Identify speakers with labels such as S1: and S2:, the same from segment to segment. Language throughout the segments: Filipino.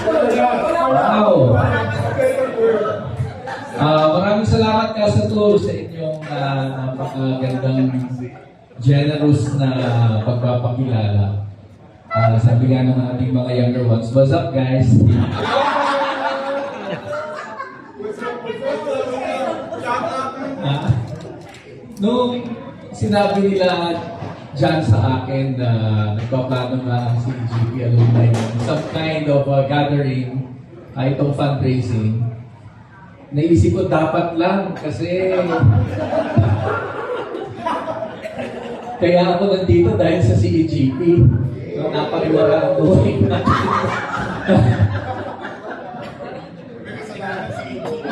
S1: Wow! Maraming salamat ka sa tool sa inyong napakagandang generous na pagpapakilala. Sabi nga ng ating mga younger ones, what's up guys? Nung sinabi nila dyan sa akin na nagpaplano na ang CGP alumni some kind of gathering, itong fundraising, naisip ko dapat lang kasi kaya ako nandito dahil sa CGP. So, napakilala ang buhay natin.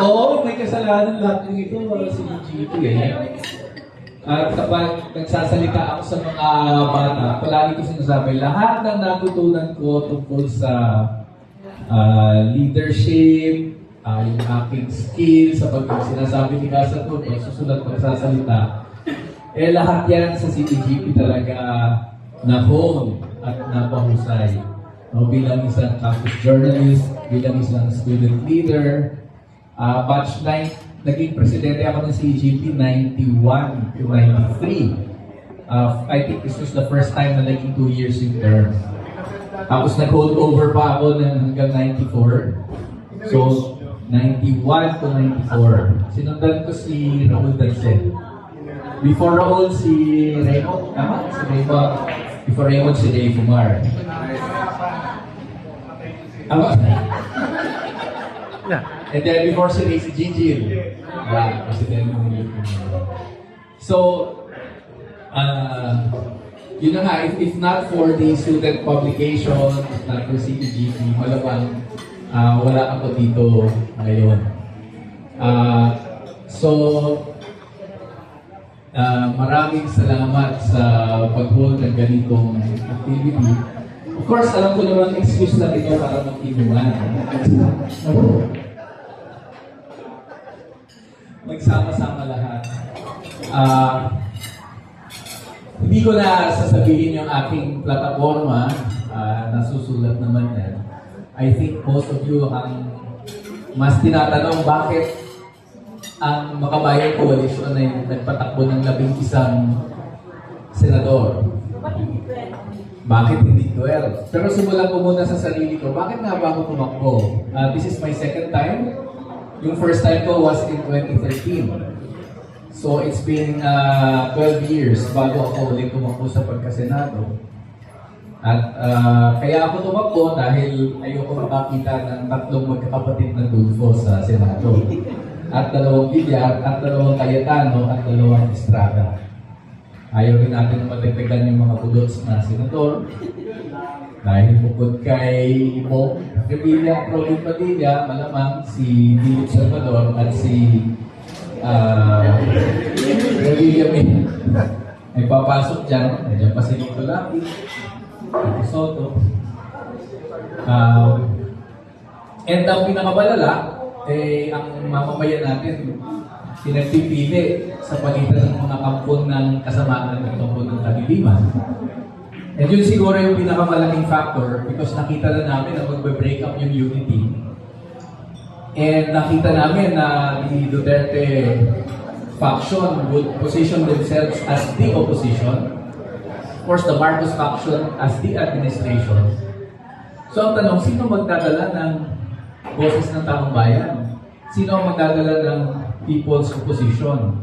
S1: Oo, may kasalanan lahat ng ito sa CGP eh. At kapag nagsasalita ako sa mga bata, palagi ko sinasabi, lahat ng natutunan ko tungkol sa leadership, yung aking skill sa sinasabi ni Kasa to, susunod magsasalita, lahat yan sa CTGP talaga na-hone at napahusay. Bilang isang campus journalist, bilang isang student leader, batch 9, naging presidente ako ng CGP 91 to 93. I think this was the first time na naging 2 years in term. Tapos nag-hold over pa ako ng hanggang 94. So, 91 to 94. Sinundan ko si Raul Dancel. Before Raul, si Raymond. Tama? Si Raymond. Before Raymond, si Dave Umar. And then before si Ray, si Gigi. Yeah, president ng Philippines. So, yun na nga, if not for the student publication, if not for CPGP, malamang wala ako dito ngayon. Maraming salamat sa pag-hold ng ganitong activity. Of course, alam ko naman excuse lang ito para mag-inuman. Magsama-sama lahat. Hindi ko na sasabihin yung aking plataforma, nasusulat naman yan. I think most of you ang mas tinatanong bakit ang Makabayan Coalition ay nagpatakbo ng 11 senador. Bakit hindi 12? Pero simulan ko muna sa sarili ko, bakit nga ba ako tumakbo? This is my second time. Yung first time ko was in 2013. So it's been 12 years bago ako ulit tumakbo sa pagkasenado. At kaya ako tumakbo dahil ayoko makakita ng tatlong magkakapatid na Dulfo sa Senado. At 2 Villar, at 2 Cayetano, at 2 Estrada. Ayaw rin natin madagdagan yung mga budots na senador. Dahil bukod kay Mo Revilla, Robin Padilla, malamang si Dilip Salvador at si Revilla May. Ay papasok dyan. Nandiyan pa si Nico Lapi, Nico Soto. And ang pinakabalala, ang mamamayan natin pinagpipili sa pagitan ng mga kampon ng kasamaan at kampon ng kadiliman. And yun siguro yung pinakamalaking factor because nakita na namin na magbe-break up yung unity. And nakita namin na the Duterte faction would position themselves as the opposition. Of course, the Marcos faction as the administration. So ang tanong, sino magdadala ng boses ng taong bayan? Sino ang magdadala ng people's opposition?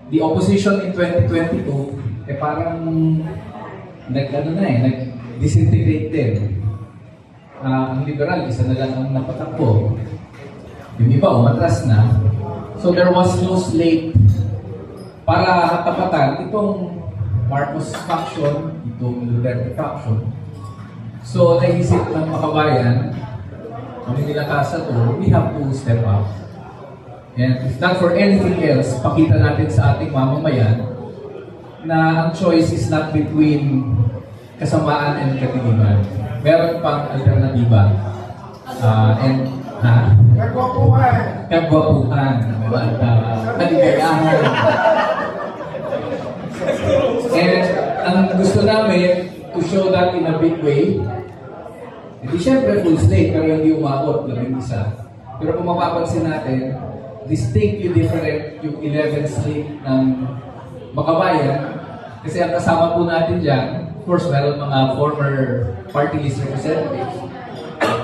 S1: The opposition in 2022, parang nag-disintegrate din. Ang liberal, isa na lang ang napatakbo. Yung iba, umatras na. So there was no slate para tapatan itong Marcos faction, itong Duterte faction. So naisip ng Makabayan, kami nila Kasa to, we have to step up. And if not for anything else, pakita natin sa ating mamamayan na ang choice is not between kasamaan and kadiliman. Meron pang alternatiba. Kagwapuhan. Kaligayahan. And ang gusto namin to show that in a big way, Hindi syempre full slate, pero hindi umabot, 11. Pero kung mapapansin natin, distinctly different yung 11 slate ng Makabayan. Kasi ang kasama po natin dyan, of course, meron mga former party list representatives.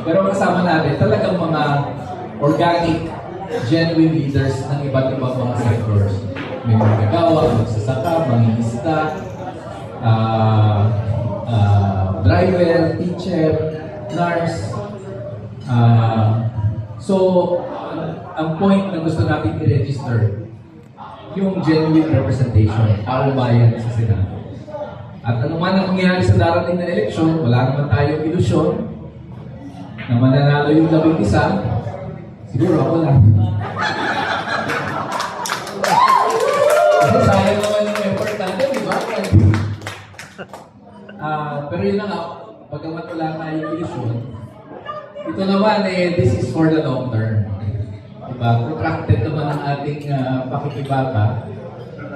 S1: Pero ang kasama natin, talagang mga organic, genuine leaders ng iba't ibang mga sectors. May magagawa, magsasaka, mangingisda, driver, teacher, nurse. So, ang point na gusto natin i-register, yung genuine representation, taong bayan sa Senado. At ano man ang mangyayari sa darating na eleksyon, wala naman tayong ilusyon na mananalo yung 11, siguro ako lang. Kasi sayang naman yung effort natin, di ba? Pero yun na nga, pagkamat wala tayong ilusyon, ito naman this is for the long term. Diba? Protracted naman ang ating pakikibaka.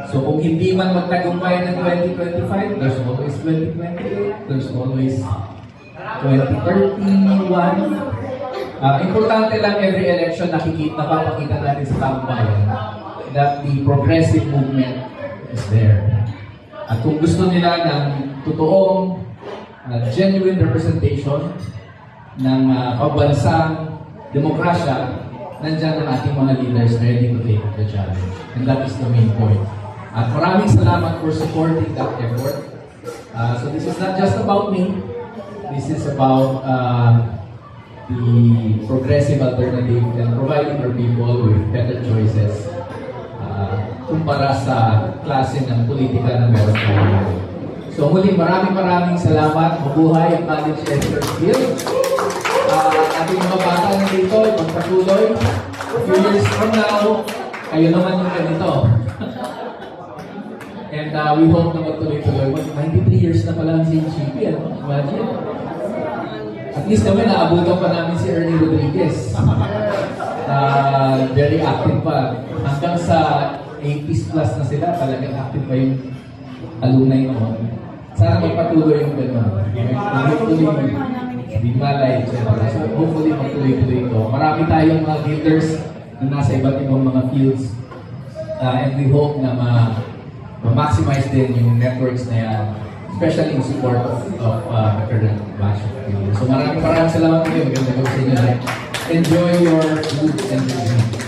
S1: So kung hindi man magtagumpay ng 2025, there's always 2028, there's always 2031. Importante lang every election napapakita natin sa taong bayan that the progressive movement is there. At kung gusto nila ng totoong genuine representation ng pambansang demokrasya, nandiyan ang ating mga leaders ready to take the challenge. And that is the main point. At maraming salamat for supporting that effort. So this is not just about me. This is about the progressive alternative and providing our people with better choices kumpara sa klase ng politika na meron tayo. So muli, maraming salamat. Mabuhay ang College Esther Guild. Ating mga bata na dito, magpatuloy. A few years from now, kayo naman yung ganito. And we hope na magtuloy-tuloy. 93 years na pala ang CGP. Imagine. At least kami, naabutan pa namin si Ernie Rodriguez. Very active pa. Hanggang sa 80s plus na sila, talagang active pa yung alumni noon. Sana magpatuloy yung gano'n. Magtuloy di malay, etc. So hopefully magtuloy-tuloy ito. Marami tayong mga leaders na nasa iba't ibang mga fields. And we hope na ma-maximize din yung networks na yan, especially in support of the current batch of leaders. So maraming salamat kayo. Magandang gabi sa inyo. Enjoy your food and drink.